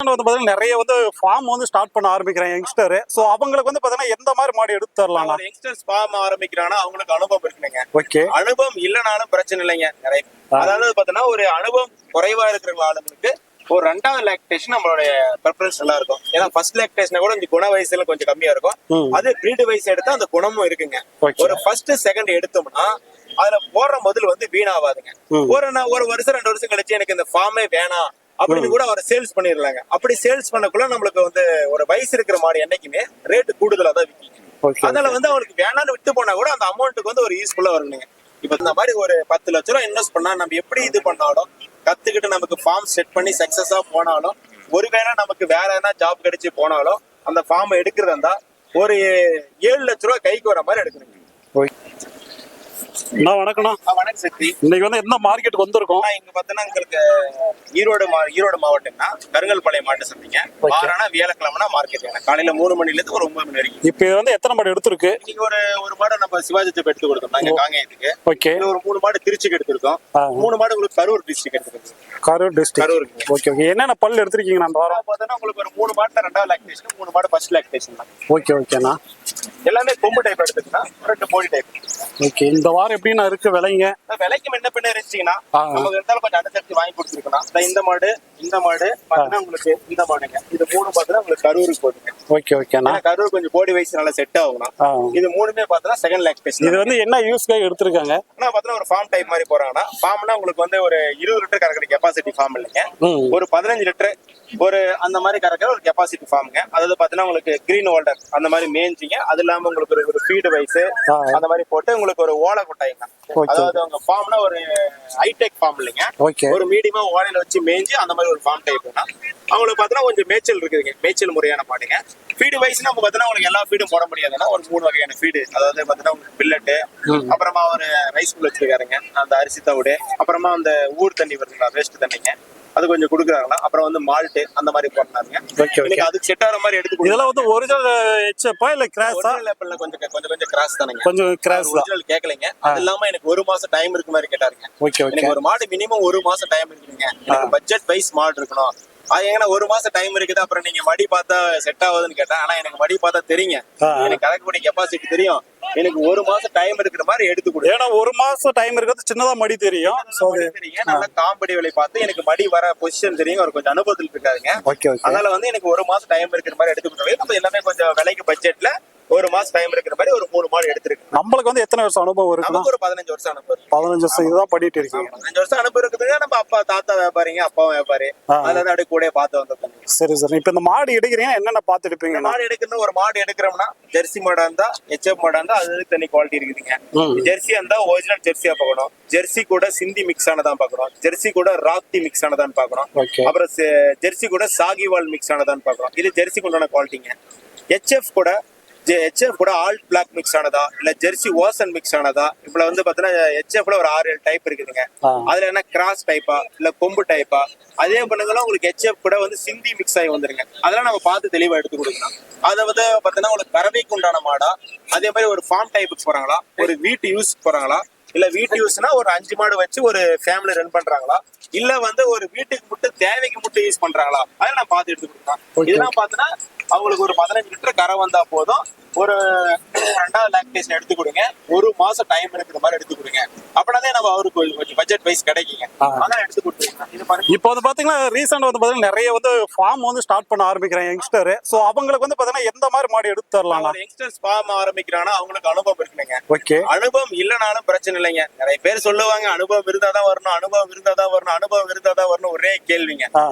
நிறைய form start பண்ண ஆரம்பிக்கிறாங்க யங்ஸ்டர். சோ அவங்களுக்கு பாத்தீங்கன்னா எந்த மாதிரி மாடு எடுத்து தரலாம்? யங்ஸ்டர்ஸ் ஃபார்ம் ஆரம்பிக்கிறானா அவங்களுக்கு அனுபவம் இருக்குங்க. ஓகே, அனுபவம் இல்லனாலும் பிரச்சனை இல்லைங்க. நிறைய அதாவது பாத்தீங்கன்னா ஒரு அனுபவம் குறைவா இருக்கிற ஆளுங்களுக்கு ஒரு 2வது லாக்டேஷன் நம்மளுடைய ப்ரிஃபரன்ஸ் நல்லா இருக்கும். ஏன்னா ஃபர்ஸ்ட் லாக்டேஷன் கூட இந்த குண வயசுல கொஞ்சம் கம்மியா இருக்கும். அது பிரீடு வயசு எடுத்தா அந்த குணமும் இருக்குங்க. ஒரு ஃபர்ஸ்ட் செகண்ட் எடுத்தோம்னா அதுல போடுற முதல் வீணாவாதுங்க. ஒரு வருஷம் 2 வருஷம் கழிச்சு எனக்கு இந்த ஃபார்மே வேணாம் அப்படின்னு கூட அவர் சேல்ஸ் பண்ணிடலாங்க. அப்படி சேல்ஸ் பண்ணக்குள்ள நம்மளுக்கு ஒரு வயசு இருக்கிற மாடு என்னைக்குமே ரேட்டு கூடுதலா தான் விற்கிங்க. அதனால அவங்களுக்கு வேணான்னு விட்டு போனா கூட அந்த அமௌண்ட்டுக்கு ஒரு யூஸ்ஃபுல்லா வருங்க. இப்ப இந்த மாதிரி ஒரு 10 லட்ச ரூபாய் இன்வெஸ்ட் பண்ணா நம்ம எப்படி இது பண்ணாலும் கத்துக்கிட்டு நமக்கு ஃபார்ம் செட் பண்ணி சக்சஸா போனாலும் ஒருவேளை நமக்கு வேற எதனா ஜாப் கிடைச்சு போனாலும் அந்த ஃபார்ம் எடுக்கிறதா இருந்தா ஒரு 7 லட்ச ரூபாய் கைக்கு வர மாதிரி எடுக்கணுங்க. வணக்கம் சக்தி. இன்னைக்கு எந்த மார்க்கெட்டுக்கு வந்திருக்கோம்? இங்க பாத்தீங்கன்னா உங்களுக்கு ஈரோடு மாவட்டம்னா கருங்கல்பாளையம் மாட்டு சந்தைங்க. வாரானா வியாழக்கிழமைனா மார்க்கெட் காலையில 3 மணில இருந்து ஒரு 9 மணி வரைக்கும். இப்ப எத்தனை மாடு எடுத்திருக்கு? இன்னைக்கு ஒரு மாடு நம்ம சிவாஜி எடுத்து கொடுத்தோம் நாங்க காங்கேயத்துக்கு. ஓகே, ஒரு 3 மாடு திருச்சிக்கு எடுத்திருக்கோம். 3 மாடு உங்களுக்கு கரூர் டிஸ்ட்ரிக்ட் எடுத்திருக்கோம். கரூர் டிஸ்ட்ரிக்ட். Okay okay. என்னென்ன பல்லு எடுத்திருக்கீங்க? அந்த வாரம் பார்த்தா உங்களுக்கு ஒரு 3 மாடுல 2வது லாக்டேஷன், 3 மாடு ஃபர்ஸ்ட் லாக்டேஷன் தான். ஓகே ஓகேண்ணா. எல்லாமே கொம்பு டைப் எடுத்துக்கினா 2 போடி டைப். ஓகே, இந்த வாரம் எப்படின்னா இருக்கு விலைங்க? விலைக்கு என்ன பண்ண இருந்துச்சுன்னா நமக்கு இருந்தாலும் கொஞ்சம் அனுசரிச்சு வாங்கி கொடுத்துருக்கணும். இந்த மாடு பார்த்தீங்கன்னா உங்களுக்கு இந்த மாடுங்க. இது 3 பார்த்தா உங்களுக்கு கரூருக்கு போடுங்க. ஓகே ஓகேண்ணா. கரூர் கொஞ்சம் போடி வயசு நல்லா செட் ஆகணும். இது 3மே பார்த்தா செகண்ட் லாக்டேஷன். இது என்ன யூஸ்க்காக எடுத்திருக்காங்க? ஆனா பார்த்தா ஒரு ஃபார்ம் டைப் மாதிரி போறாங்கன்னா ஃபார்ம்னா உங்களுக்கு ஒரு 20 லிட்டர் கறக்கிற கெப்பாசிட்டி ஃபார்ம் இல்லைங்க. ஒரு 15 லிட்டர் ஒரு அந்த மாதிரி கறக்கிற ஒரு கெப்பாசிட்டி ஃபார்முங்க. அதாவது பார்த்தீங்கன்னா உங்களுக்கு கிரீன் ஹோல்டர் அந்த மாதிரி மேஞ்சிங்க. அது இல்லாம உங்களுக்கு ஒரு ஃபீடு வயசு அந்த மாதிரி போட்டு உங்களுக்கு ஒரு ஓலை கொட்டாய்ங்க. அதாவது உங்க ஃபார்ம்னா ஒரு ஹைடெக் ஃபார்ம் இல்லைங்க. ஒரு மீடியமா ஓலையில வச்சு மேய்ஞ்சி அந்த மாதிரி ஒரு ஃபார்ம் டைப்னா அவங்களுக்கு பார்த்தீங்கன்னா கொஞ்சம் மேய்ச்சல் இருக்குதுங்க. மேய்ச்சல் முறையான மாடுங்க. ஃபீடு வயசு நம்ம பார்த்தீங்கன்னா உங்களுக்கு எல்லா ஃபீடும் போட முடியாதுன்னா ஒரு 3 வகையான ஃபீடு. அதாவது பார்த்தீங்கன்னா உங்களுக்கு பில்லட்டு, அப்புறமா ஒரு ரைஸ் மில் வச்சிருக்காருங்க, அந்த அரிசி தவிடு, அப்புறமா அந்த ஊர் தண்ணி வருதுங்களா வேஸ்ட் தண்ணிங்க, அது கொஞ்சம் கொடுக்குறாங்களா. அப்புறம் மால்ட் அந்த மாதிரி போடுறாங்க. அதுக்கு செட் ஆகிற மாதிரி எடுத்து இதெல்லாம் ஒரிஜினல் ஹெச்எப்பா இல்ல கிராஸா? கொஞ்சம் கிராஸ் தானங்க. கொஞ்சம் கிராஸ் ஒரிஜினல் கேட்கலைங்க. அது இல்லாம எனக்கு 1 மாசம் டைம் இருக்கு மாதிரி கேட்டாருங்க. எனக்கு ஒரு மாடு மினிமம் 1 மாசம் டைம் இருக்குங்க. எனக்கு பட்ஜெட் வைஸ் மாடு இருக்கணும். அது ஏன்னா 1 மாசம் டைம் இருக்குது. அப்புறம் நீங்க மடி பார்த்தா செட் ஆகுதுன்னு கேட்டா, ஆனா எனக்கு மடி பார்த்தா தெரியுங்க. எனக்கு கரெக்ட் கெப்பாசிட்டி தெரியும். எனக்கு 1 மாசம் டைம் இருக்கிற மாதிரி எடுத்து கொடு. ஏன்னா 1 மாசம் டைம் இருக்கிறது சின்னதா மடி தெரியும். நல்லா காம்படி வேலை பார்த்து எனக்கு மடி வர பொசிஷன் தெரியும். ஒரு கொஞ்சம் அனுபவத்தில் இருக்காதுங்க. அதனால எனக்கு 1 மாசம் டைம் இருக்கிற மாதிரி எடுத்து கொடுத்தது. நம்ம எல்லாமே கொஞ்சம் விலைக்கு பட்ஜெட்ல 1 மாசம் டைம் இருக்கிற மாதிரி ஒரு 3 மாடு எடுத்துருக்கு. நம்மளுக்கு எத்தனை வருஷம் அனுபவம் இருக்கு? நமக்கு ஒரு 15 வருஷம் அனுபவம். 15 வருஷம் இதுதான் பண்ணிட்டு இருக்கீங்க. 15 வருஷம் அனுபவம் இருக்குதுங்க. நம்ம அப்பா தாத்தா வியாபாரிங்க, அப்பா வியாபாரி, அதுல அப்படியே கூட பார்த்து வந்தோம். சரி சரி. இப்ப இந்த மாடு எடுக்கிறீங்க என்னென்ன பார்த்து எடுப்பீங்க? மாடு எடுக்கணும். ஒரு மாடு எடுக்கிறோம்னா ஜெர்சி மாடா இருந்தா ஹெச்எஃப் மாடா இருந்தா அது தனி குவாலிட்டி இருக்குதுங்க. ஜெர்சியா இருந்தா ஒரிஜினல் ஜெர்சியா பார்க்கணும். ஜெர்சி கூட சிந்தி மிக்ஸ் ஆனதான் பார்க்கணும். ஜெர்சி கூட ராக்தி மிக்ஸ் ஆனதான் பார்க்கணும். அப்புறம் ஜெர்சி கூட சாகிவால் மிக்ஸ் ஆனதான் பார்க்கணும். இது ஜெர்சி கொண்டான குவாலிட்டிங்க. ஹெச்எஃப் கூட ஆல்ட் பிளாக் மிக்ஸ் ஆனதா இல்ல ஜெர்சி ஓசன் மிக்ஸ் ஆனதா? இப்ப பாத்தீங்கன்னா ஹெச்எஃப்ல ஒரு 6-7 டைப் இருக்குதுங்க. அதுல என்ன கிராஸ் டைப்பா இல்ல கொம்பு டைப்பா? அதே பண்ணுங்க உங்களுக்கு ஹெச்எஃப் கூட சிந்தி மிக்ஸ் ஆகி வந்துருங்க. அதெல்லாம் நம்ம பார்த்து தெளிவா எடுத்து கொடுக்கலாம். அதை பாத்தீங்கன்னா உங்களுக்கு கறவைக்கு உண்டான மாடா, அதே மாதிரி ஒரு ஃபார்ம் டைப்புக்கு போறாங்களா, ஒரு வீட்டு யூஸ் போறாங்களா, இல்ல வீட்டு யூஸ்னா ஒரு 5 மாடு வச்சு ஒரு ஃபேமிலி ரன் பண்றாங்களா, இல்ல ஒரு வீட்டுக்கு மட்டும் தேவைக்கு மட்டும் யூஸ் பண்றாங்களா, அதெல்லாம் நான் பார்த்து எடுத்து கொடுக்கலாம். இதெல்லாம் பாத்தீங்கன்னா அவங்களுக்கு ஒரு 15 லிட்டர் கரை வந்தா போதும். ஒரு 2வது லாக்டேஷன் எடுத்து கொடுங்க. 1 மாசம் டைம் இருக்கிற மாதிரி எடுத்து கொடுங்க. அப்படின்னா நம்ம அவருக்கு கொஞ்சம் பட்ஜெட் வைஸ் கிடைக்குங்க. அதான் எடுத்து கொடுத்துருங்க. இப்போ பாத்தீங்கன்னா ரீசெண்ட் பாத்தீங்கன்னா நிறைய ஃபார்ம் ஸ்டார்ட் பண்ண ஆரம்பிக்கிறாங்க யங்ஸ்டர். சோ அவங்களுக்கு பாத்தீங்கன்னா எந்த மாதிரி மாடு எடுத்து தரலாம்? யங்ஸ்டர்ஸ் ஃபார்ம் ஆரம்பிக்கிறாங்கன்னா அவங்களுக்கு அனுபவம் இருக்குங்க. ஓகே, அனுபவம் இல்லனாலும் பிரச்சனை இல்லைங்க. நிறைய பேர் சொல்லுவாங்க அனுபவம் இருந்தாதான் வரணும், அனுபவம் இருந்தாதான் வரணும், அனுபவம் இருந்தாதான் வரணும். ஒரே கேள்விங்க.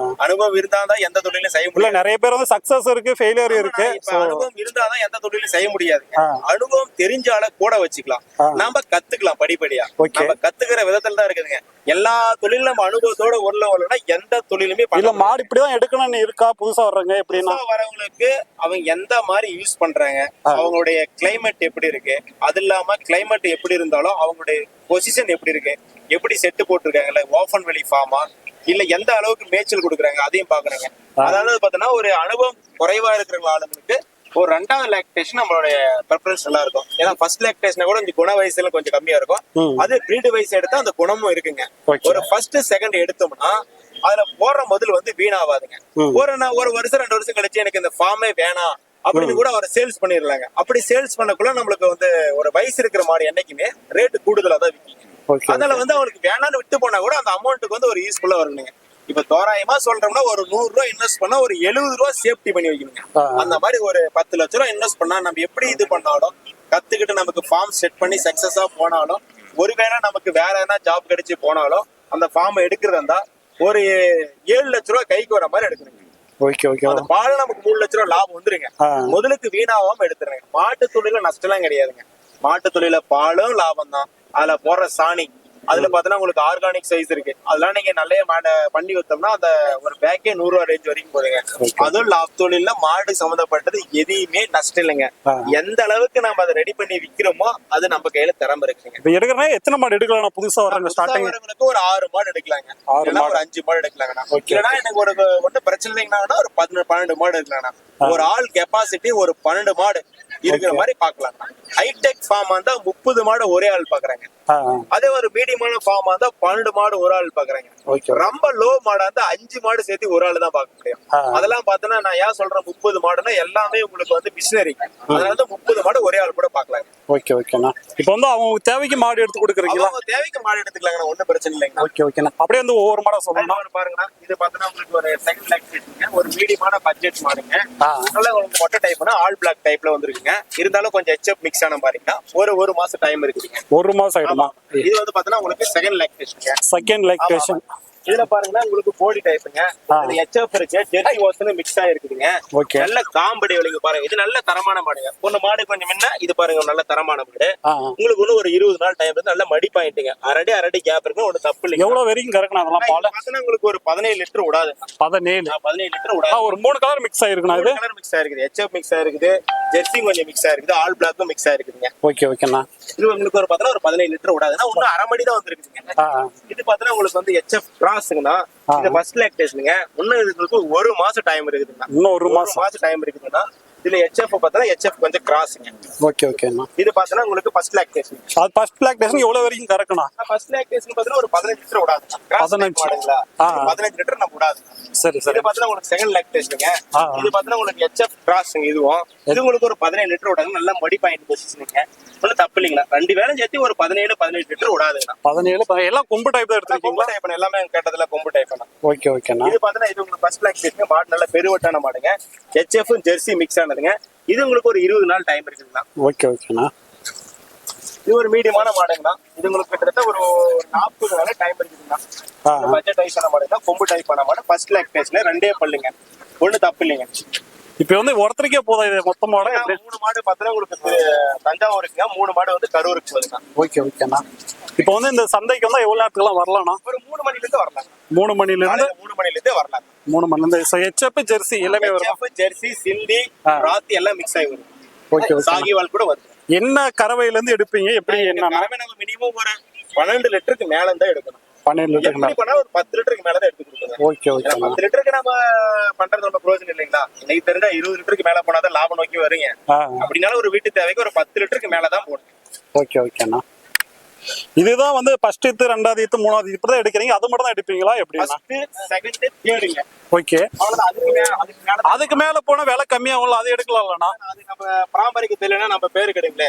அனுபவம் இருந்தாதான் எந்த தொழிலும் செய்ய முடியும். நிறைய பேர் சக்சஸ் இருக்கு, ஃபெயிலியர் இருக்கு. அனுபவம் இருந்தாதான் எந்த தொழிலும் செய்ய முடியாது. அனுபவம் தெரிஞ்சால கூட வச்சுக்கலாம். நாம கத்துக்கலாம் படிப்படியா. நம்ம கத்துக்கிற விதத்துல தான் இருக்குதுங்க. எல்லா தொழிலும் நம்ம அனுபவத்தோட வரலன்னா எந்த தொழிலுமே மாடு இப்படிதான் எடுக்கணும்னு இருக்கா? புதுசா வர்றவங்க எப்படின்னா வரவங்களுக்கு அவங்க எந்த மாதிரி யூஸ் பண்றாங்க, அவங்களுடைய கிளைமேட் எப்படி இருக்கு, அது இல்லாம கிளைமேட் எப்படி இருந்தாலும் அவங்களுடைய பொசிஷன் எப்படி இருக்கு, எப்படி செட்டு போட்டிருக்காங்கல்ல, ஓபன் வெளி ஃபார்மா இல்ல எந்த அளவுக்கு மேய்ச்சல் கொடுக்குறாங்க அதையும் பாக்குறாங்க. அதாவது பாத்தீங்கன்னா ஒரு அனுபவம் குறைவா இருக்கிற ஆளுங்களுக்கு ஒரு 2வது லாக்டேஷன் நம்மளுடைய ப்ரிஃபரன்ஸ் நல்லா இருக்கும். ஏன்னா ஃபர்ஸ்ட் லாக்டேஷன் கூட இந்த குண வயசுல கொஞ்சம் கம்மியா இருக்கும். அது பிரீடு வயசு எடுத்தா அந்த குணமும் இருக்குங்க. ஒரு ஃபர்ஸ்ட் செகண்ட் எடுத்தோம்னா அதுல போடுற முதல் வந்து வீணாவாதுங்க. ஒரு வருஷம் 2 வருஷம் கழிச்சு எனக்கு இந்த ஃபார்மே வேணாம் அப்படின்னு கூட அவரை சேல்ஸ் பண்ணிடலாங்க. அப்படி சேல்ஸ் பண்ணக்குள்ள நம்மளுக்கு வந்து ஒரு வயசு இருக்கிற மாடு என்னைக்குமே ரேட்டு கூடுதலா தான் விற்கிங்க. அதனால வந்து அவருக்கு வேணான்னு விட்டு போனா கூட அந்த அமௌண்ட்டுக்கு வந்து ஒரு யூஸ்ஃபுல்லா வருங்க. இப்ப தோராயமா சொல்றோம்னா ஒரு 100 ரூபாய் இன்வெஸ்ட் பண்ணா ஒரு 70 ரூபாய் சேஃப்டி பண்ணி வைக்கணுங்க. அந்த மாதிரி ஒரு 10 லட்ச ரூபாய் இன்வெஸ்ட் பண்ணா நம்ம எப்படி இது பண்ணாலும் கத்துக்கிட்டு நமக்கு ஃபார்ம் செட் பண்ணி சக்சஸா போனாலும், ஒருவேளை நமக்கு வேற எதனா ஜாப் கிடைச்சு போனாலும் அந்த ஃபார்ம் எடுக்கிறதா இருந்தா ஒரு 7 லட்ச ரூபாய் கைக்கு வர மாதிரி எடுக்கணுங்க. அந்த பால் நமக்கு 3 லட்ச ரூபாய் லாபம் வந்துருங்க. முதலுக்கு வீணாவாம எடுத்துருங்க. மாட்டு தொழில நஷ்டம் எல்லாம் கிடையாதுங்க. மாட்டு தொழில பாலும் லாபம் தான். அதுல போடுற சாணி, அதுல பாத்தீங்கன்னா உங்களுக்கு ஆர்கானிக் சைஸ் இருக்கு. அதெல்லாம் நீங்க நல்ல பண்ணி வைத்தோம்னா அந்த ஒரு பேக்கே 100 ரூபாய் ரேஞ்ச் வரைக்கும் போதுங்க. அதுவும் லாப் தொழில மாடு சம்மந்தப்பட்டது எதையுமே நஷ்டம் இல்லைங்க. எந்த அளவுக்கு நம்ம அதை ரெடி பண்ணி விக்கிறோமோ அது நம்ம கையில திறமை இருக்குங்க. இப்ப எடுக்கிறேன் எத்தனை மாடு எடுக்கலாம்? புதுசா வர்றாங்க ஸ்டார்டிங் ஒரு 6 மாடு எடுக்கலாங்க, ஒரு 5 மாடு எடுக்கலாங்கண்ணா. இல்லைன்னா எனக்கு ஒரு ஒன்றும் பிரச்சனை இல்லைங்கன்னா ஒரு 12 மாடு எடுக்கலாங்கண்ணா. ஒரு ஆள் கெப்பாசிட்டி ஒரு 12 மாடு இருக்கிற மாதிரி பாக்கலாம். ஹைடெக் ஃபார்ம் இருந்தா 30 மாடு ஒரே ஆள் பாக்குறாங்க. அதே ஒரு மீடியமான ஃபார்ம் இருந்தா 12 மாடு ஒரு ஆள் பாக்குறாங்க. ரொம்ப லோ மாடா இருந்தா 5 மாடு சேர்த்து ஒரு ஆள் தான் பார்க்க முடியும். அதெல்லாம் பார்த்தோன்னா நான் ஏன் சொல்றேன் 30 மாடுன்னா எல்லாமே உங்களுக்கு வந்து மிஷினரி. அதனால 30 மாடு ஒரே ஆள் கூட பாக்கலாங்க. ஓகேண்ணா. இப்போ வந்து அவங்க தேவைக்கு மாடு எடுத்து கொடுக்குறீங்களா? அவங்க தேவைக்கு மாடு எடுத்துக்கலாங்க, ஒன்றும் பிரச்சனை இல்லைங்க. ஓகேண்ணா. அப்படியே வந்து ஒவ்வொரு மாடா சொல்லணும் பாருங்கண்ணா. இது பார்த்தோன்னா உங்களுக்கு ஒரு செகண்ட் லைக் ஒரு மீடியமான பட்ஜெட் மாடுங்க. அதனால உங்களுக்கு மொட்டை டைப்னா ஆல் பிளாக் டைப்ல வந்துருக்குங்க. இருந்தாலும் கொஞ்சம் ஹெச்எப் மிக்ஸ் ஆன பாருங்கன்னா ஒரு மாசம் டைம் இருக்குதுங்க. 1 மாசம் ஆயிடுமா? இது வந்து பாத்தீங்கன்னா உங்களுக்கு செகண்ட் லாக்டேஷன். Second lactation. இதுல பாருங்கன்னா உங்களுக்கு கோடி டைப்புங்க. ஹெச்எஃப் இருக்கு, ஜெர்சி ஓசன் மிக்ஸ் ஆயிருக்குதுங்க. நல்ல காம்படி வலிங்க பாருங்க. இது நல்ல தரமான மாடுங்க. ஒன்னு மாடு கொஞ்சம் முன்ன இது பாருங்க நல்ல தரமான மாடு. உங்களுக்கு இன்னும் ஒரு 20 நாள் டைம் இருக்கு. நல்ல மடி பாயிண்ட்டுங்க. அரடி கேப் இருக்கு. ஒன்னு தப்பு இல்லைங்க. எவ்வளவு வரைக்கும் கறக்கணும் அதெல்லாம்? பால் பாத்தீங்கன்னா உங்களுக்கு ஒரு 17 லிட்டர் விடாது. 17 லிட்டர் விடாது. ஒரு 3 கலர் மிக்ஸ் ஆயிருக்குண்ணா. இது கலர் மிக்ஸ் ஆயிருக்குது. ஹெச்எஃப் மிக்ஸ் ஆயிருக்குது, ஜெர்சி கொஞ்சம் மிக்ஸ் ஆயிருக்குது, ஆல் பிளாக்கும் மிக்ஸ் ஆயிருக்குதுங்க. ஓகேண்ணா. இது உங்களுக்கு ஒரு பாத்தீங்கன்னா ஒரு 17 லிட்டர் விடாதுன்னா இன்னும் அரை மடி தான் வந்துருக்குதுங்க. இது பாத்தீங்கன்னா உங்களுக்கு வந்து ஹெச்எஃப் கிராஸ்ங்கண்ணா. இது ஃபர்ஸ்ட் லாக்டேஷனுங்க. இன்னும் இதுக்கு 1 மாசம் டைம் இருக்குதுங்க. இன்னும் 1 மாசம் டைம் இருக்குதுன்னா இதுல ஹெச்எஃப் பார்த்தா ஹெச்எஃப் கொஞ்சம் கிராஸ்ங்க. ஓகேண்ணா. இது பார்த்தா உங்களுக்கு ஃபர்ஸ்ட் லாக்டேஷன். அது ஃபர்ஸ்ட் லாக்டேஷன் எவ்வளவு வரைக்கும் கறக்கணும்? ஃபர்ஸ்ட் லாக்டேஷன் பார்த்தா ஒரு 15 லிட்டர் விடாது. 15 லிட்டர் நம்ம விடாது. சரி. இது பார்த்தா உங்களுக்கு செகண்ட் லாக்டேஷனுங்க. இது பார்த்தா உங்களுக்கு ஹெச்எஃப் கிராஸ்ங்க. இது உங்களுக்கு ஒரு 17 லிட்டர் விடாது. நல்ல மடி பாயிண்ட் பொசிஷனுங்க. ஒன்றும் தப்பு இல்லைங்களா. 2 வேலை சேர்த்து ஒரு 17 லிட்டர் விடாதுங்க. 17 எல்லாம் கொம்பு டைப் தான் எடுத்துருக்கீங்களா? கொம்பு டைப் எல்லாமே கேட்டதுல கொம்பு டைப் தான். ஓகேண்ணா. இது பார்த்தா இது உங்களுக்கு ஃபர்ஸ்ட் லாக்டேஷன். மாடு நல்ல பெருவட்டான மாடுங்க. ஹெச்எஃப் ஜெர்சி மிக்ஸ் ஆனதுங்க. இது உங்களுக்கு ஒரு 20 நாள் டைம் இருக்குங்களா? ஓகேண்ணா. இது ஒரு மீடியமான மாடுங்கண்ணா. இது உங்களுக்கு கிட்டத்தட்ட ஒரு 40 நாள் டைம் இருக்குதுங்களா. பட்ஜெட் டைப் ஆன மாடுங்க. கொம்பு டைப் ஆன மாடு. ஃபர்ஸ்ட் லாக்டேஷன்ல 2 பல்லுங்க. ஒன்றும் தப்பு இல்லைங்க. இப்ப வந்து ஒருத்தருக்கே போதா இது மொத்தமாட? 3 மாடு பார்த்தா உங்களுக்கு தஞ்சாவூர் இருக்குங்க. 3 மாடு வந்து கரூருக்கு போகுதுங்க. ஓகேண்ணா. இப்போ வந்து இந்த சந்தைக்கு வந்து எவ்வளவு நேரத்துக்குலாம் வரலாம்னா? ஒரு 3 மணில இருந்து வரலாம். 3 மணில இருந்து 3 மணில இருந்து வரலாம். 3 மணில இருந்து ஹெச்எஃப் ஜெர்சி எல்லாமே வரும். ஜெர்சி, சிந்தி, ராத்தி எல்லாம் மிக்ஸ் ஆகி வரும். சாகிவால் கூட வரும். என்ன கறவையில இருந்து எடுப்பீங்க? எப்படி என்ன? நம்ம மினிமம் ஒரு 12 லிட்டருக்கு மேல இருந்தா எடுக்கணும். 12 லிட்டருக்கு மேல பண்ணா ஒரு 10 லிட்டருக்கு மேல தான் எடுத்து கொடுக்கணும். ஓகே. 10 லிட்டருக்கு நம்ம பண்றது ஒன்றும் பிரயோஜனம் இல்லைங்களா. இன்னைக்கு தெரிஞ்சா 20 லிட்டருக்கு மேல போனாதான் லாபம் நோக்கி வருங்க. அப்படின்னாலும் ஒரு வீட்டு தேவைக்கு ஒரு 10 லிட்டருக்கு மேலதான் போடணும். ஓகேண்ணா. இதுதான் வந்து ஃபர்ஸ்ட் ஈத்து, 2வது ஈத்து, 3வது இப்படிதான் எடுக்கிறீங்க? அது மட்டும் தான் எடுப்பீங்களா? எப்படி? செகண்ட், தேர்டுங்க. ஓகே. அதுக்கு மேல போனா விலை கம்மியாகும்ல, அது எடுக்கலாம்லண்ணா? அது நம்ம பராமரிக்க தெரியலன்னா நம்ம பேரு கிடைக்கல.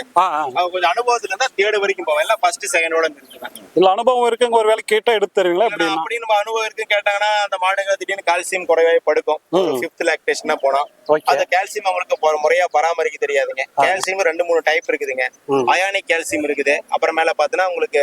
கொஞ்சம் அனுபவத்துல இருந்தா தேர்டு வரைக்கும் போவோம். எல்லாம் ஃபர்ஸ்ட் செகண்டோட நிறுத்துவேன். இல்ல அனுபவம் இருக்குங்க ஒரு வேலை கேட்டா எடுத்து தருவீங்களா? அப்படின்னு நம்ம அனுபவம் இருக்கு கேட்டாங்கன்னா அந்த மாடுங்க திடீர்னு கால்சியம் குறைவே படுக்கும். 5th லாக்டேஷனா போனா அந்த கால்சியம் அவங்களுக்கு முறையா பராமரிக்க தெரியாதுங்க. கால்சியம் 2-3 டைப் இருக்குதுங்க. அயானிக் கால்சியம் இருக்குது. அப்புறமேல பாத்தீங்கன்னா உங்களுக்கு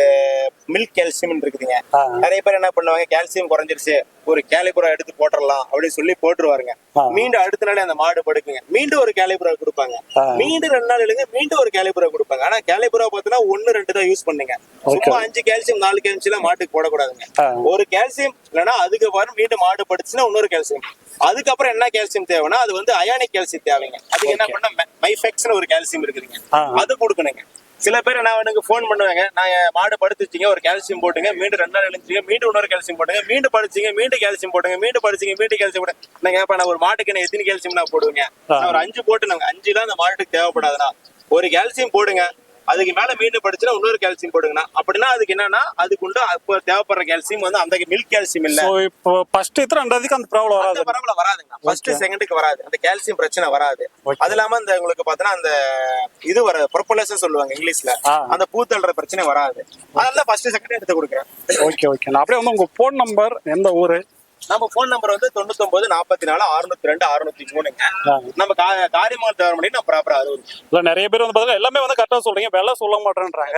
மில்க் கால்சியம் இருக்குதுங்க. நிறைய பேர் என்ன பண்ணுவாங்க, கால்சியம் குறைஞ்சிருச்சு ஒரு கேலிபுரா எடுத்து போட்டுடலாம் அப்படின்னு சொல்லி போட்டுருவாருங்க. மீண்டும் அடுத்த நாளே அந்த மாடு படுக்குங்க. மீண்டும் ஒரு கேலிபுரா கொடுப்பாங்க. மீண்டும் 2 நாள் இல்லைங்க, மீண்டும் ஒரு கேலிபுரா கொடுப்பாங்க. ஆனா கேலிபுரா பாத்தீங்கன்னா 1-2 தான் யூஸ் பண்ணுங்க. சும்மா 5 கால்சியம் 4 கால்சியம் மாட்டுக்கு போடக்கூடாதுங்க. ஒரு கால்சியம் இல்லைன்னா அதுக்கு பாரு மீண்டும் மாடு படுச்சுன்னா இன்னொரு கால்சியம். அதுக்கப்புறம் என்ன கால்சியம் தேவைன்னா அது வந்து அயானிக் கால்சியம் தேவைங்க. அதுக்கு என்ன பண்ண மைஃபெக்ஸ்னு ஒரு கால்சியம் இருக்குதுங்க, அது கொடுக்கணுங்க. சில பேர் நான் எனக்கு போன் பண்ணுவாங்க, நான் மாடு படுத்துச்சிங்க ஒரு கால்சியம் போட்டுங்க, மீண்டும் 2 நாள் எழுந்துச்சிங்க, மீண்டும் இன்னொரு கால்சியம் போட்டுங்க, மீண்டும் படிச்சிங்க, மீண்டும் கால்சியம் போட்டுங்க, மீண்டும் படிச்சிங்க, மீண்டும் கால்சியம் போடுங்க. நான் கேட்பேன், நான் ஒரு மாட்டுக்கு என்ன எத்தனை கால்சியம் நான் போடுவேங்க? நான் ஒரு 5 போட்டு நாங்க 5 தான் அந்த மாட்டுக்கு தேவைப்படாதுன்னா ஒரு கால்சியம் போடுங்க. அதுக்கு மேல மீன் படிச்சுன்னா இன்னொரு கால்சியம் போடுங்கண்ணா. அப்படின்னா அதுக்கு என்னன்னா அதுக்கு உண்டு அப்போ தேவைப்படுற கால்சியம் வந்து அந்த மில்க் கால்சியம் இல்ல. ஸோ இப்போ ஃபர்ஸ்ட் இத்தனை ரெண்டாவதுக்கு அந்த ப்ராப்ளம் அந்த வராது. பரவல வராதுங்க. ஃபர்ஸ்ட் செகண்டுக்கு வராது, அந்த கால்சியம் பிரச்சனை வராது. அது இல்லாம இந்த உங்களுக்கு பாத்தீங்கன்னா அந்த இது வர ப்ரொபலஸ் சொல்லுவாங்க இங்கிலீஷ்ல, அந்த பூத்தல்ற பிரச்சனை வராது. அதனால ஃபர்ஸ்ட் செகண்ட் எடுத்து கொடுக்குறேன். Okay okay. நான் அப்படியே வந்து உங்க போன் நம்பர், எந்த ஊரு? நம்ம போன் நம்பர் வந்து 99 44 602 603ங்க. நம்ம காரியமால் தர முடியும். நம்ம ப்ராப்பரா அது இல்ல நிறைய பேர் வந்து பாத்தீங்கன்னா எல்லாமே வந்து கரெக்டா சொல்றீங்க, வெலை சொல்ல மாட்டேன்றாங்க.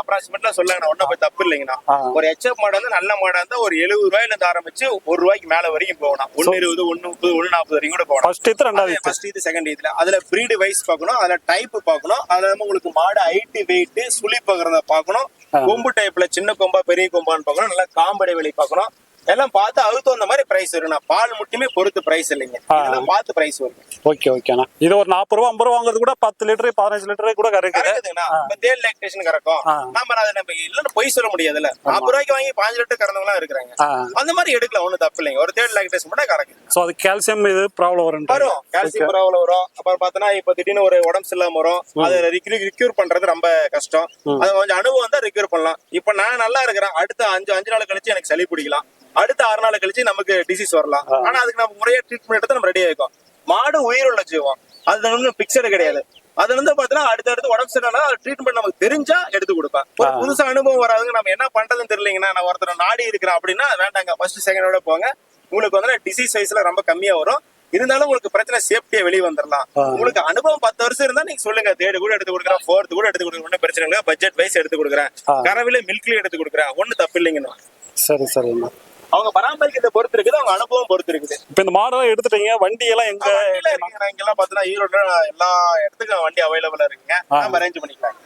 அப்ராக்சிமேட்ல சொல்லுங்க, ஒன்னும் தப்பு இல்லைங்கண்ணா. ஒரு ஹெச்எஃப் மாடு வந்து நல்ல மாடா இருந்தா ஒரு 70 ரூபாயில இருந்து ஆரம்பிச்சு ₹1 மேல வரைக்கும் போகணும். 120 130 140 வரைக்கும் கூட போகணும். ஃபர்ஸ்ட் இது ரெண்டாவது, ஃபர்ஸ்ட் இது செகண்ட் இதுல அதுல பிரீடு வைஸ் பார்க்கணும், அதுல டைப் பார்க்கணும், அதுல உங்களுக்கு மாடு ஹைட் வெயிட் சுழி பகறத பார்க்கணும், கொம்பு டைப்ல சின்ன கொம்பா பெரிய கொம்பான்னு பார்க்கணும், நல்லா காம்படை வெளி பார்க்கணும். எல்லாம் பார்த்து அதுக்கு தகுந்த மாதிரி பிரைஸ் வரும்ண்ணா. பால் மட்டுமே பொறுத்து பிரைஸ் இல்லைங்க, இதெல்லாம் பார்த்து பிரைஸ் வரும். ஓகே ஓகேண்ணா. இது ஒரு 40 ரூபா 50 ரூபா வாங்குறது கூட 10 லிட்டர் 15 லிட்டர் கூட கறக்குதுண்ணா. இப்ப தேல் லாக்டேஷன் கறக்கும். நம்ம அதை நம்ம இல்லன்னு பொய் சொல்ல முடியாதுல்ல. 40 ரூபாய்க்கு வாங்கி 5 லிட்டர் கறந்தவங்க இருக்கிறாங்க. அந்த மாதிரி எடுக்கலாம், ஒன்னும் தப்பு இல்லைங்க. ஒரு தேல் லாக்டேஷன் மட்டும் கறக்குது. சோ அது கால்சியம் இது ப்ராப்ளம் வரும். கால்சியம் ப்ராப்ளம் வரும். அப்புறம் பார்த்தோன்னா இப்ப திடீர்னு ஒரு உடம்பு சரியில்லாம வரும், அதை ரிக்யூர் பண்றது ரொம்ப கஷ்டம். அது கொஞ்சம் அனுபவம் தான் ரிக்யூர் பண்ணலாம். இப்ப நான் நல்லா இருக்கிறேன், அடுத்த 5 நாள் கழிச்சு எனக்கு சளி பிடிக்கலாம், அடுத்த 6 நாள் கழிச்சு நமக்கு டிசீஸ் வரலாம். ஆனா அதுக்கு நம்ம முறையா ட்ரீட்மெண்ட் எடுத்து நம்ம ரெடி ஆயிருக்கோம். மாடு உயிருள்ள ஜீவம், அது வந்து பிக்சர் கிடையாது. அது வந்து பாத்தீங்கன்னா அடுத்தடுத்து உடம்பு சரியில்லை ட்ரீட்மெண்ட் நமக்கு தெரிஞ்சா எடுத்து கொடுப்பேன். ஒரு புதுசா அனுபவம் வராதுங்க, நம்ம என்ன பண்றதுன்னு தெரியலீங்கன்னா நான் ஒருத்தர் நாடி இருக்கிறேன் அப்படின்னா வேண்டாங்க, ஃபர்ஸ்ட் செகண்டோட போங்க. உங்களுக்கு வந்து டிசீஸ் வைஸ்ல ரொம்ப கம்மியா வரும். இருந்தாலும் உங்களுக்கு பிரச்சனை சேஃப்டியா வெளியே வந்துடலாம். உங்களுக்கு அனுபவம் 10 வருஷம் இருந்தா நீங்க சொல்லுங்க, 3rd கூட எடுத்து கொடுக்குறேன், 4th கூட எடுத்து கொடுக்குறேன், ஒன்னும் பிரச்சனை இல்லை. பட்ஜெட் வைஸ் எடுத்து கொடுக்குறேன், கறவையில மில்க்லயும் எடுத்து கொடுக்குறேன், ஒன்னும் தப்பு இல்லைங்கண்ணா. சரி சரிண்ணா. அவங்க பராமரிக்கிறத பொறுத்து இருக்குது, அவங்க அனுபவம் பொறுத்து இருக்குது. இப்ப இந்த மாடெல்லாம் எடுத்துட்டீங்க, வண்டி எல்லாம் எங்க இங்கெல்லாம் பாத்தீங்கன்னா ஈரோடுல எல்லா இடத்துக்கும் வண்டி அவைலபிளா இருக்குங்க, நம்ம அரேஞ்ச் பண்ணிக்கலாம்.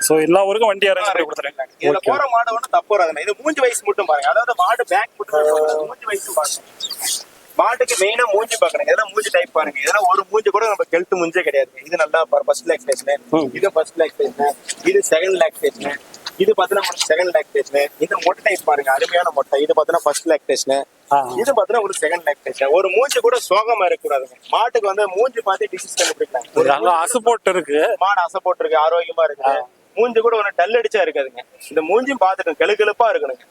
சோ எல்லா ஊருக்கும் வண்டி அரேஞ்ச் பண்ணி கொடுத்துறேன். இதுல போற மாடு ஒன்றும் தப்பு வராதுங்க. இது மூஞ்சி வயசு மட்டும் பாருங்க, அதாவது மாடு பேக் மட்டும் மூஞ்சி வயசு பாருங்க. மாட்டுக்கு மெயினா மூஞ்சி பாக்கணும், இதெல்லாம் மூஞ்சி டைப் பாருங்க. இதெல்லாம் ஒரு மூஞ்சி கூட நம்ம கெல்த் மூஞ்சே கிடையாது. இது நல்லா ஃபர்ஸ்ட் லாக்டேஷன், இது ஃபர்ஸ்ட் லாக்டேஷன், இது செகண்ட் லாக்டேஷன், இது பாத்தீங்கன்னா செகண்ட் லாக்டேஷன். இது மொட்டை டைப் பாருங்க, அருமையான மொட்டை. இது பாத்தீங்கன்னா ஃபர்ஸ்ட் லாக்டேஷன், இது பாத்தீங்கன்னா ஒரு செகண்ட் லாக்டேஷன். ஒரு மூஞ்சி கூட சோகமா இருக்கக்கூடாதுங்க. மாட்டுக்கு வந்து மூஞ்சி பார்த்து டிசீஸ் கண்டுபிடிக்கலாம். அசை போட்டு இருக்கு, மாடு அசை போட்டு இருக்கு, ஆரோக்கியமா இருக்கு. மூஞ்சி கூட ஒண்ணு டல் அடிச்சா இருக்காதுங்க. இந்த மூஞ்சியும் பாத்துட்டு கெழுக்கெழுப்பா இருக்கணுங்க.